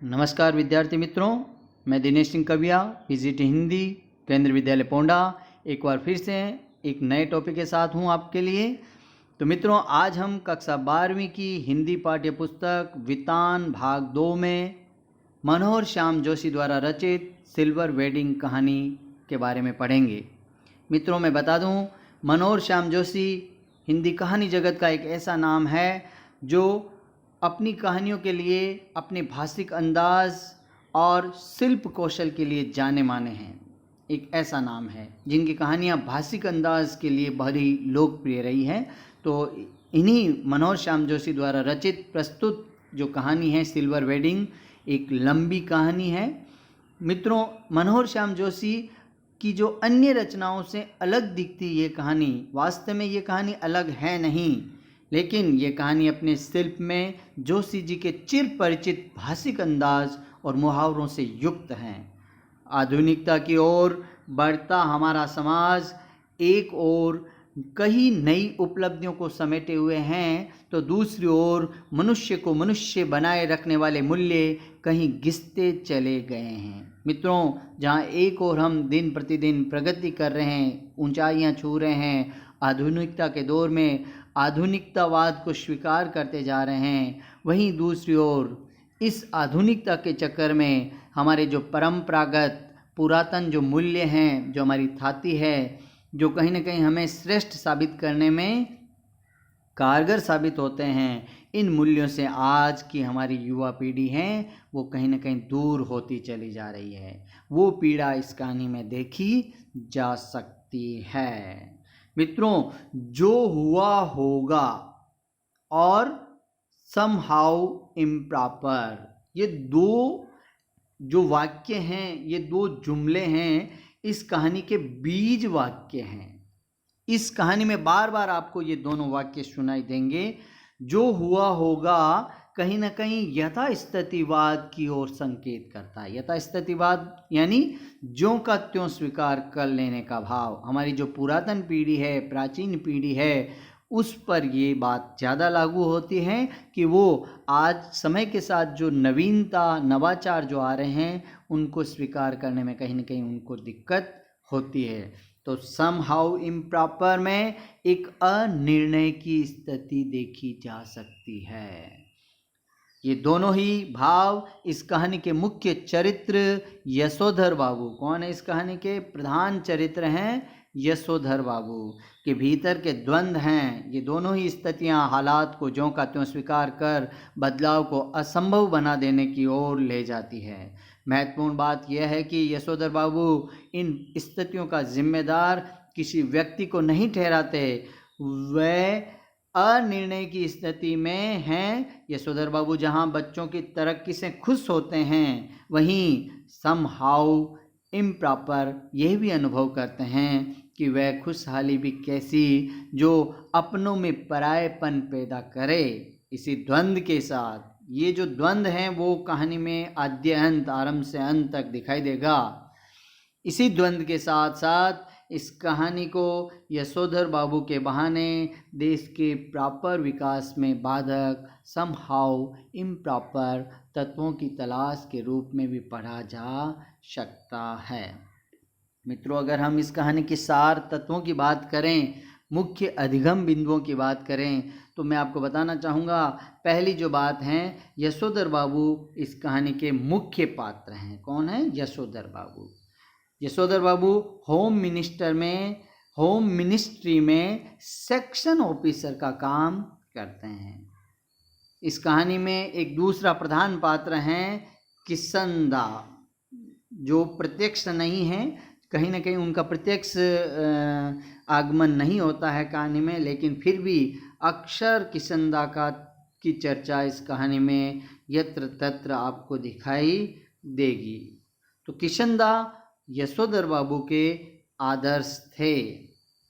नमस्कार विद्यार्थी मित्रों, मैं दिनेश सिंह कविया, पीजीटी हिंदी, केंद्रीय विद्यालय पोंडा एक बार फिर से एक नए टॉपिक के साथ हूं आपके लिए। तो मित्रों, आज हम कक्षा 12वीं की हिंदी पाठ्य पुस्तक वितान भाग 2 में मनोहर श्याम जोशी द्वारा रचित सिल्वर वेडिंग कहानी के बारे में पढ़ेंगे। मित्रों, मैं बता दूं, मनोहर श्याम जोशी हिंदी कहानी जगत का एक ऐसा नाम है जो अपनी कहानियों के लिए, अपने भाषिक अंदाज और शिल्प कौशल के लिए जाने माने हैं। एक ऐसा नाम है जिनकी कहानियाँ भाषिक अंदाज के लिए बड़ी लोकप्रिय रही हैं। तो इन्हीं मनोहर श्याम जोशी द्वारा रचित प्रस्तुत जो कहानी है सिल्वर वेडिंग, एक लंबी कहानी है। मित्रों, मनोहर श्याम जोशी की जो अन्य रचनाओं से अलग दिखती ये कहानी, वास्तव में ये कहानी अलग है नहीं, लेकिन ये कहानी अपने शिल्प में जोशी जी के चिर परिचित भाषिक अंदाज और मुहावरों से युक्त हैं। आधुनिकता की ओर बढ़ता हमारा समाज एक ओर कई नई उपलब्धियों को समेटे हुए हैं, तो दूसरी ओर मनुष्य को मनुष्य बनाए रखने वाले मूल्य कहीं घिसते चले गए हैं। मित्रों, जहाँ एक ओर हम दिन प्रतिदिन प्रगति कर रहे हैं, ऊंचाइयाँ छू रहे हैं, आधुनिकता के दौर में आधुनिकतावाद को स्वीकार करते जा रहे हैं, वहीं दूसरी ओर इस आधुनिकता के चक्कर में हमारे जो परंपरागत पुरातन जो मूल्य हैं, जो हमारी थाती है, जो कहीं ना कहीं हमें श्रेष्ठ साबित करने में कारगर साबित होते हैं, इन मूल्यों से आज की हमारी युवा पीढ़ी है वो कहीं ना कहीं दूर होती चली जा रही है। वो पीड़ा इस कहानी में देखी जा सकती है। मित्रों, जो हुआ होगा और समहाउ इम्प्रॉपर, ये दो जो वाक्य हैं, ये दो जुमले हैं, इस कहानी के बीज वाक्य हैं। इस कहानी में बार बार आपको ये दोनों वाक्य सुनाई देंगे। जो हुआ होगा कहीं ना कहीं यथास्थितिवाद की ओर संकेत करता है। यथास्थितिवाद यानी ज्यों का त्यों स्वीकार कर लेने का भाव। हमारी जो पुरातन पीढ़ी है, प्राचीन पीढ़ी है, उस पर ये बात ज़्यादा लागू होती है कि वो आज समय के साथ जो नवीनता, नवाचार जो आ रहे हैं, उनको स्वीकार करने में कहीं ना कहीं उनको दिक्कत होती है। तो समहाउ इम्प्रॉपर में एक अनिर्णय की स्थिति देखी जा सकती है। ये दोनों ही भाव इस कहानी के मुख्य चरित्र यशोधर बाबू, कौन है इस कहानी के प्रधान चरित्र हैं, यशोधर बाबू के भीतर के द्वंद्व हैं। ये दोनों ही स्थितियां हालात को ज्यों का त्यों स्वीकार कर बदलाव को असंभव बना देने की ओर ले जाती है। महत्वपूर्ण बात यह है कि यशोधर बाबू इन स्थितियों का जिम्मेदार किसी व्यक्ति को नहीं ठहराते, वह अनिर्णय की स्थिति में हैं। यशोधर बाबू जहां बच्चों की तरक्की से खुश होते हैं, वहीं समहाउ इम्प्रॉपर यह भी अनुभव करते हैं कि वह खुशहाली भी कैसी जो अपनों में परायेपन पैदा करे। इसी द्वंद्व के साथ, ये जो द्वंद्व हैं वो कहानी में आद्य अंत, आरंभ से अंत तक दिखाई देगा। इसी द्वंद्व के साथ साथ इस कहानी को यशोधर बाबू के बहाने देश के प्रॉपर विकास में बाधक, समहाउ इम्प्रॉपर तत्वों की तलाश के रूप में भी पढ़ा जा सकता है। मित्रों, अगर हम इस कहानी के सार तत्वों की बात करें, मुख्य अधिगम बिंदुओं की बात करें, तो मैं आपको बताना चाहूँगा, पहली जो बात है, यशोधर बाबू इस कहानी के मुख्य पात्र हैं। कौन है? यशोधर बाबू। यशोधर बाबू होम मिनिस्ट्री में सेक्शन ऑफिसर का काम करते हैं। इस कहानी में एक दूसरा प्रधान पात्र हैं किशनदा, जो प्रत्यक्ष नहीं है, कहीं ना कहीं उनका प्रत्यक्ष आगमन नहीं होता है कहानी में, लेकिन फिर भी अक्सर किशनदा की चर्चा इस कहानी में यत्र तत्र आपको दिखाई देगी। तो किशनदा यशोधर बाबू के आदर्श थे।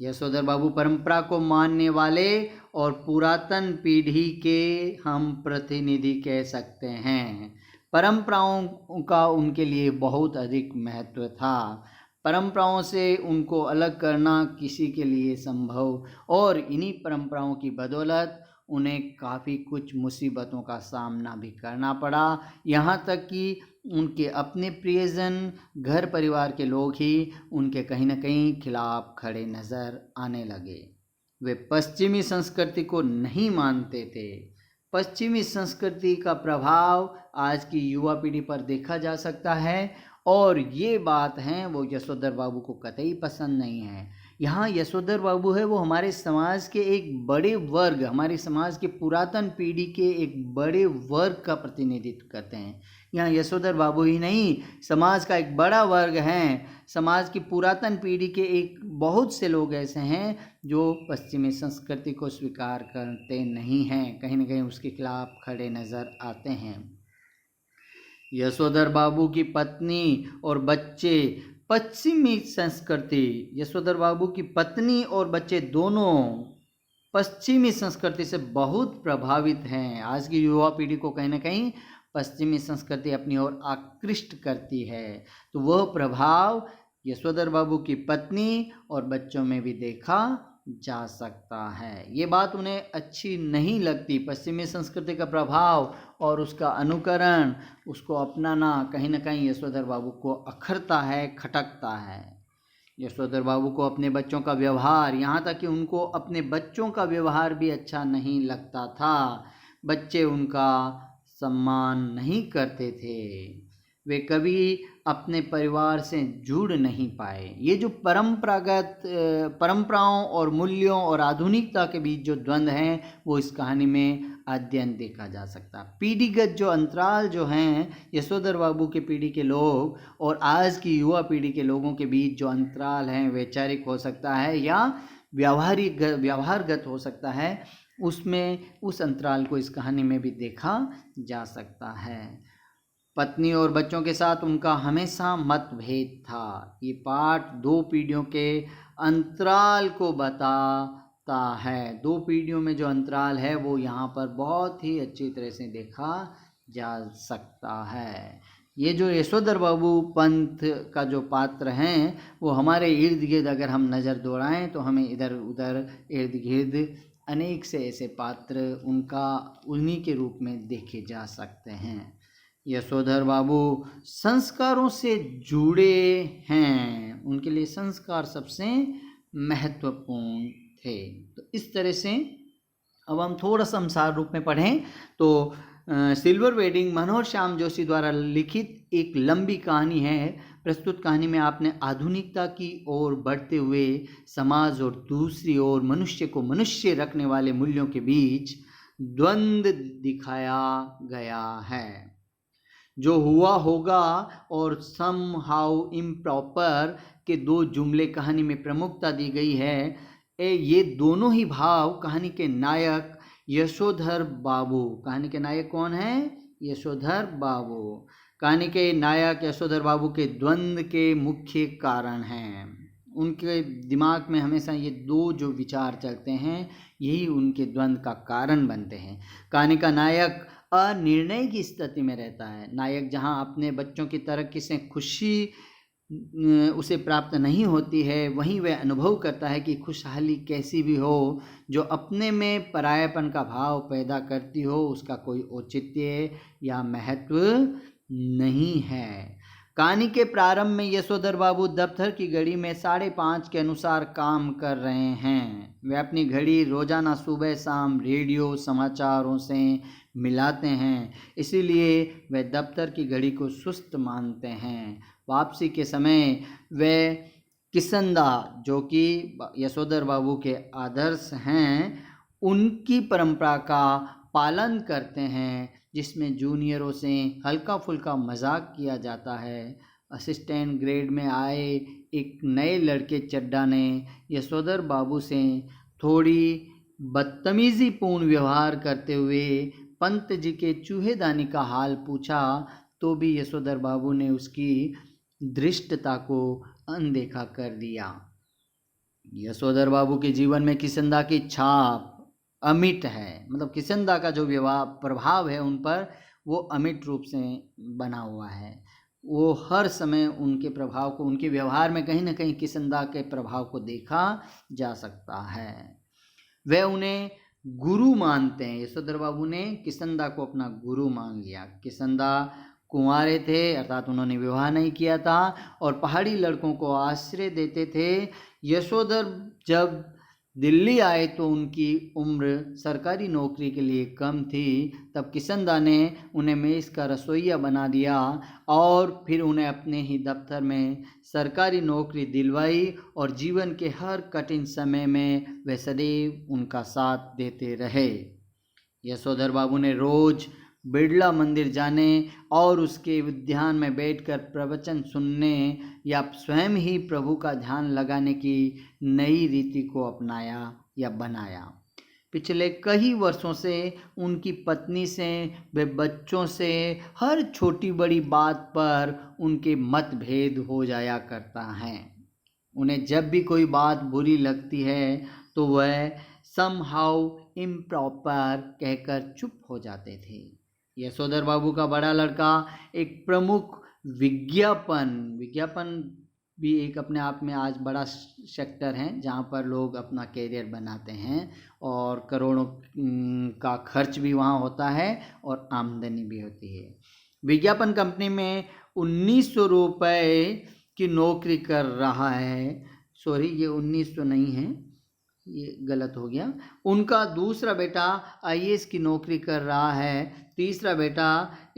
यशोधर बाबू परंपरा को मानने वाले और पुरातन पीढ़ी के हम प्रतिनिधि कह सकते हैं। परंपराओं का उनके लिए बहुत अधिक महत्व था। परंपराओं से उनको अलग करना किसी के लिए संभव, और इन्हीं परंपराओं की बदौलत उन्हें काफ़ी कुछ मुसीबतों का सामना भी करना पड़ा। यहाँ तक कि उनके अपने प्रियजन, घर परिवार के लोग ही उनके कहीं न कहीं खिलाफ खड़े नज़र आने लगे। वे पश्चिमी संस्कृति को नहीं मानते थे। पश्चिमी संस्कृति का प्रभाव आज की युवा पीढ़ी पर देखा जा सकता है और ये बात है वो यशोधर बाबू को कतई पसंद नहीं है। यहाँ यशोधर बाबू है वो हमारे समाज के एक बड़े वर्ग, हमारे समाज के पुरातन पीढ़ी के एक बड़े वर्ग का प्रतिनिधित्व करते हैं। यहाँ यशोधर बाबू ही नहीं, समाज का एक बड़ा वर्ग है, समाज की पुरातन पीढ़ी के एक बहुत से लोग ऐसे हैं जो पश्चिमी संस्कृति को स्वीकार करते नहीं हैं, कहीं न कहीं उसके खिलाफ खड़े नज़र आते हैं। यशोधर बाबू की पत्नी और बच्चे पश्चिमी संस्कृति, यशोधर बाबू की पत्नी और बच्चे दोनों पश्चिमी संस्कृति से बहुत प्रभावित हैं। आज की युवा पीढ़ी को कहीं ना कहीं पश्चिमी संस्कृति अपनी ओर आकृष्ट करती है, तो वह प्रभाव यशोधर बाबू की पत्नी और बच्चों में भी देखा जा सकता है। ये बात उन्हें अच्छी नहीं लगती। पश्चिमी संस्कृति का प्रभाव और उसका अनुकरण, उसको अपनाना कहीं ना कहीं यशोधर बाबू को अखरता है, खटकता है। यशोधर बाबू को अपने बच्चों का व्यवहार, यहाँ तक कि उनको अपने बच्चों का व्यवहार भी अच्छा नहीं लगता था। बच्चे उनका सम्मान नहीं करते थे, वे कभी अपने परिवार से जुड़ नहीं पाए। ये जो परंपराओं और मूल्यों और आधुनिकता के बीच जो द्वंद्व हैं वो इस कहानी में अध्ययन देखा जा सकता है। पीढ़ीगत जो अंतराल जो हैं, यशोधर बाबू के पीढ़ी के लोग और आज की युवा पीढ़ी के लोगों के बीच जो अंतराल हैं, वैचारिक हो सकता है या व्यवहारगत हो सकता है, उसमें उस अंतराल को इस कहानी में भी देखा जा सकता है। पत्नी और बच्चों के साथ उनका हमेशा मतभेद था। ये पाठ दो पीढ़ियों के अंतराल को बताता है। दो पीढ़ियों में जो अंतराल है वो यहाँ पर बहुत ही अच्छी तरह से देखा जा सकता है। ये जो यशोधर बाबू पंथ का जो पात्र हैं वो हमारे इर्द गिर्द अगर हम नज़र दौड़ाएं तो हमें इधर उधर इर्द गिर्द अनेक से ऐसे पात्र उन्हीं के रूप में देखे जा सकते हैं। यशोधर बाबू संस्कारों से जुड़े हैं, उनके लिए संस्कार सबसे महत्वपूर्ण थे। तो इस तरह से अब हम थोड़ा सा सार रूप में पढ़ें तो सिल्वर वेडिंग मनोहर श्याम जोशी द्वारा लिखित एक लंबी कहानी है। प्रस्तुत कहानी में आपने आधुनिकता की ओर बढ़ते हुए समाज और दूसरी ओर मनुष्य को मनुष्य रखने वाले मूल्यों के बीच द्वंद्व दिखाया गया है। जो हुआ होगा और सम हाउ इम्प्रॉपर के दो जुमले कहानी में प्रमुखता दी गई है। ये दोनों ही भाव कहानी के नायक यशोधर बाबू, कहानी के नायक कौन है? यशोधर बाबू। कहानी के नायक यशोधर बाबू के द्वंद्व के मुख्य कारण हैं। उनके दिमाग में हमेशा ये दो जो विचार चलते हैं यही उनके द्वंद्व का कारण बनते हैं। कहानी का नायक अनिर्णय की स्थिति में रहता है। नायक जहाँ अपने बच्चों की तरक्की से खुशी उसे प्राप्त नहीं होती है, वहीं वह अनुभव करता है कि खुशहाली कैसी भी हो, जो अपने में परायापन का भाव पैदा करती हो, उसका कोई औचित्य या महत्व नहीं है। कहानी के प्रारंभ में यशोधर बाबू दफ्तर की घड़ी में 5:30 के अनुसार काम कर रहे हैं। वे अपनी घड़ी रोजाना सुबह शाम रेडियो समाचारों से मिलाते हैं, इसीलिए वे दफ्तर की घड़ी को सुस्त मानते हैं। वापसी के समय वे किसंदा, जो कि यशोधर बाबू के आदर्श हैं, उनकी परंपरा का पालन करते हैं, जिसमें जूनियरों से हल्का फुल्का मजाक किया जाता है। असिस्टेंट ग्रेड में आए एक नए लड़के चड्डा ने यशोधर बाबू से थोड़ी बदतमीजी पूर्ण व्यवहार करते हुए पंत जी के चूहेदानी का हाल पूछा, तो भी यशोधर बाबू ने उसकी धृष्टता को अनदेखा कर दिया। यशोधर बाबू के जीवन में किसंदा की छाप अमिट है, मतलब किसंदा का जो प्रभाव है उन पर वो अमिट रूप से बना हुआ है। वो हर समय उनके प्रभाव को, उनके व्यवहार में कहीं ना कहीं किसंदा के प्रभाव को देखा जा सकता है। वह उन्हें गुरु मानते हैं। यशोधर बाबू ने किशनदा को अपना गुरु मान लिया। किशनदा कुंवारे थे, अर्थात उन्होंने विवाह नहीं किया था और पहाड़ी लड़कों को आश्रय देते थे। यशोधर जब दिल्ली आए तो उनकी उम्र सरकारी नौकरी के लिए कम थी। तब किशनदा ने उन्हें मेस का रसोइया बना दिया और फिर उन्हें अपने ही दफ्तर में सरकारी नौकरी दिलवाई और जीवन के हर कठिन समय में वे सदैव उनका साथ देते रहे। यशोधर बाबू ने रोज बिड़ला मंदिर जाने और उसके उद्यान में बैठकर प्रवचन सुनने या स्वयं ही प्रभु का ध्यान लगाने की नई रीति को अपनाया या बनाया। पिछले कई वर्षों से उनकी पत्नी से, वे बच्चों से हर छोटी बड़ी बात पर उनके मतभेद हो जाया करता है। उन्हें जब भी कोई बात बुरी लगती है तो वह समहाउ इम्प्रॉपर कहकर चुप हो जाते थे। यशोधर बाबू का बड़ा लड़का एक प्रमुख विज्ञापन भी एक अपने आप में आज बड़ा सेक्टर है जहाँ पर लोग अपना कैरियर बनाते हैं और करोड़ों का खर्च भी वहाँ होता है और आमदनी भी होती है। विज्ञापन कंपनी में 1900 रुपये की नौकरी कर रहा है। सॉरी, ये 1900 नहीं है, ये गलत हो गया। उनका दूसरा बेटा आईएएस की नौकरी कर रहा है। तीसरा बेटा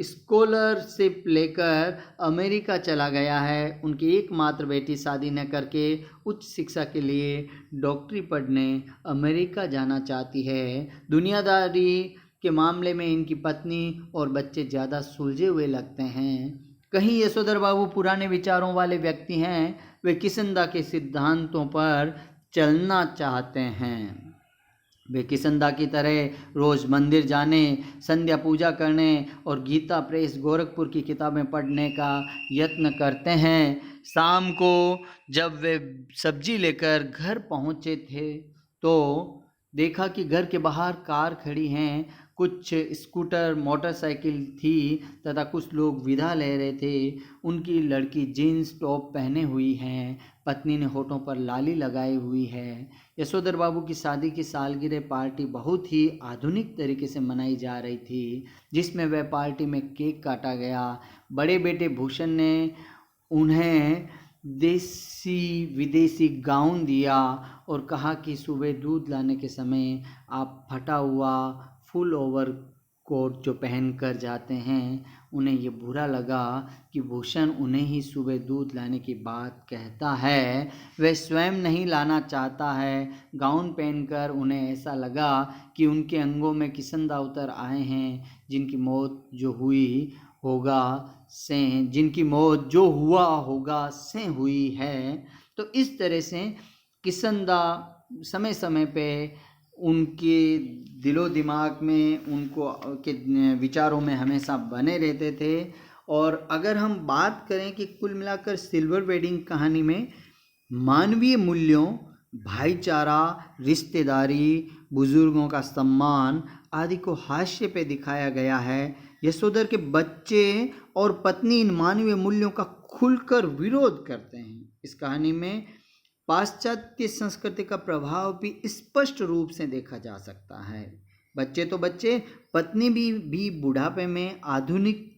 स्कॉलरशिप लेकर अमेरिका चला गया है। उनकी एकमात्र बेटी शादी न करके उच्च शिक्षा के लिए डॉक्टरी पढ़ने अमेरिका जाना चाहती है। दुनियादारी के मामले में इनकी पत्नी और बच्चे ज़्यादा सुलझे हुए लगते हैं। कहीं यशोधर बाबू पुराने विचारों वाले व्यक्ति हैं। वे किशनदा के सिद्धांतों पर चलना चाहते हैं। वे किशनदा की तरह रोज़ मंदिर जाने, संध्या पूजा करने और गीता प्रेस गोरखपुर की किताबें पढ़ने का यत्न करते हैं। शाम को जब वे सब्जी लेकर घर पहुंचे थे तो देखा कि घर के बाहर कार खड़ी हैं, कुछ स्कूटर मोटरसाइकिल थी तथा कुछ लोग विदा ले रहे थे। उनकी लड़की जीन्स टॉप पहने हुई है, पत्नी ने होठों पर लाली लगाई हुई है। यशोधर बाबू की शादी की सालगिरह पार्टी बहुत ही आधुनिक तरीके से मनाई जा रही थी, जिसमें वह पार्टी में केक काटा गया। बड़े बेटे भूषण ने उन्हें देसी विदेशी गाउन दिया और कहा कि सुबह दूध लाने के समय आप फटा हुआ फुल ओवर कोट जो पहन कर जाते हैं, उन्हें ये बुरा लगा कि भूषण उन्हें ही सुबह दूध लाने की बात कहता है। वह स्वयं नहीं लाना चाहता है। गाउन पहनकर उन्हें ऐसा लगा कि उनके अंगों में किशनदा उतर आए हैं, जिनकी मौत जो हुआ होगा से हुई है। तो इस तरह से किशनदा समय समय पे उनके दिलो दिमाग में, उनको के विचारों में हमेशा बने रहते थे। और अगर हम बात करें कि कुल मिलाकर सिल्वर वेडिंग कहानी में मानवीय मूल्यों, भाईचारा, रिश्तेदारी, बुजुर्गों का सम्मान आदि को हास्य पे दिखाया गया है। यशोधर के बच्चे और पत्नी इन मानवीय मूल्यों का खुलकर विरोध करते हैं। इस कहानी में पाश्चात्य संस्कृति का प्रभाव भी स्पष्ट रूप से देखा जा सकता है। बच्चे तो बच्चे, पत्नी भी बुढ़ापे में आधुनिक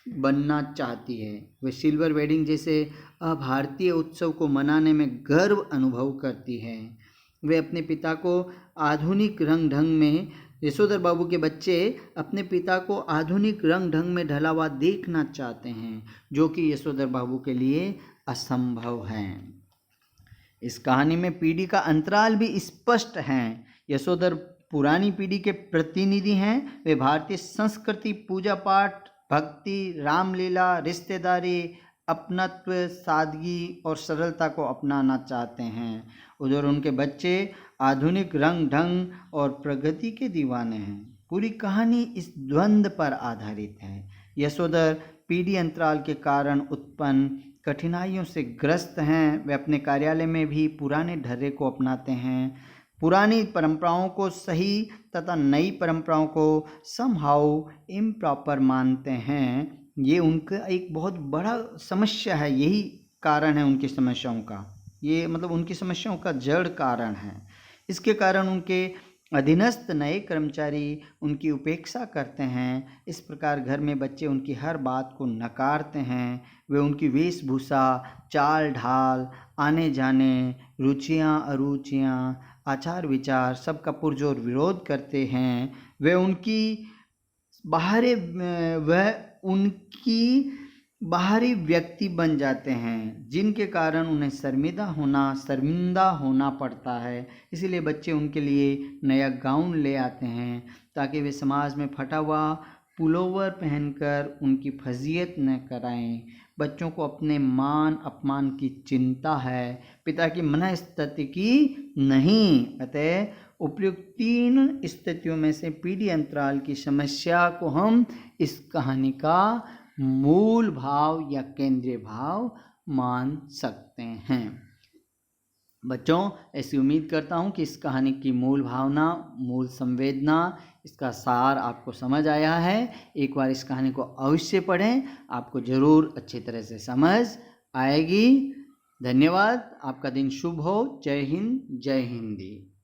बनना चाहती है। वे सिल्वर वेडिंग जैसे भारतीय उत्सव को मनाने में गर्व अनुभव करती है। वे अपने पिता को आधुनिक रंग ढंग में यशोधर बाबू के बच्चे अपने पिता को आधुनिक रंग ढंग में ढला हुआ देखना चाहते हैं, जो कि यशोधर बाबू के लिए असंभव है। इस कहानी में पीढ़ी का अंतराल भी स्पष्ट है। यशोधर पुरानी पीढ़ी के प्रतिनिधि हैं। वे भारतीय संस्कृति, पूजा पाठ, भक्ति, रामलीला, रिश्तेदारी, अपनत्व, सादगी और सरलता को अपनाना चाहते हैं। उधर उनके बच्चे आधुनिक रंग ढंग और प्रगति के दीवाने हैं। पूरी कहानी इस द्वंद्व पर आधारित है। यशोधर पीढ़ी अंतराल के कारण उत्पन्न कठिनाइयों से ग्रस्त हैं। वे अपने कार्यालय में भी पुराने ढर्रे को अपनाते हैं, पुरानी परंपराओं को सही तथा नई परंपराओं को समहाउ इम्प्रॉपर मानते हैं। ये उनका एक बहुत बड़ा समस्या है। यही कारण है उनकी समस्याओं का, ये मतलब उनकी समस्याओं का जड़ कारण है। इसके कारण उनके अधीनस्थ नए कर्मचारी उनकी उपेक्षा करते हैं। इस प्रकार घर में बच्चे उनकी हर बात को नकारते हैं। वे उनकी वेशभूषा, चाल ढाल, आने जाने, रुचियाँ अरुचियाँ, आचार विचार सबका पुरजोर विरोध करते हैं। वह उनकी बाहरी व्यक्ति बन जाते हैं, जिनके कारण उन्हें शर्मिंदा होना पड़ता है। इसीलिए बच्चे उनके लिए नया गाउन ले आते हैं ताकि वे समाज में फटा हुआ पुलोवर पहनकर उनकी फजीयत न कराएं। बच्चों को अपने मान अपमान की चिंता है, पिता की मनःस्थिति की नहीं। अतः उपयुक्त 3 स्थितियों में से पीढ़ी अंतराल की समस्या को हम इस कहानी का मूल भाव या केंद्रीय भाव मान सकते हैं। बच्चों, ऐसी उम्मीद करता हूँ कि इस कहानी की मूल भावना, मूल संवेदना, इसका सार आपको समझ आया है। एक बार इस कहानी को अवश्य पढ़ें, आपको ज़रूर अच्छी तरह से समझ आएगी। धन्यवाद। आपका दिन शुभ हो। जय हिंद, जय हिंदी।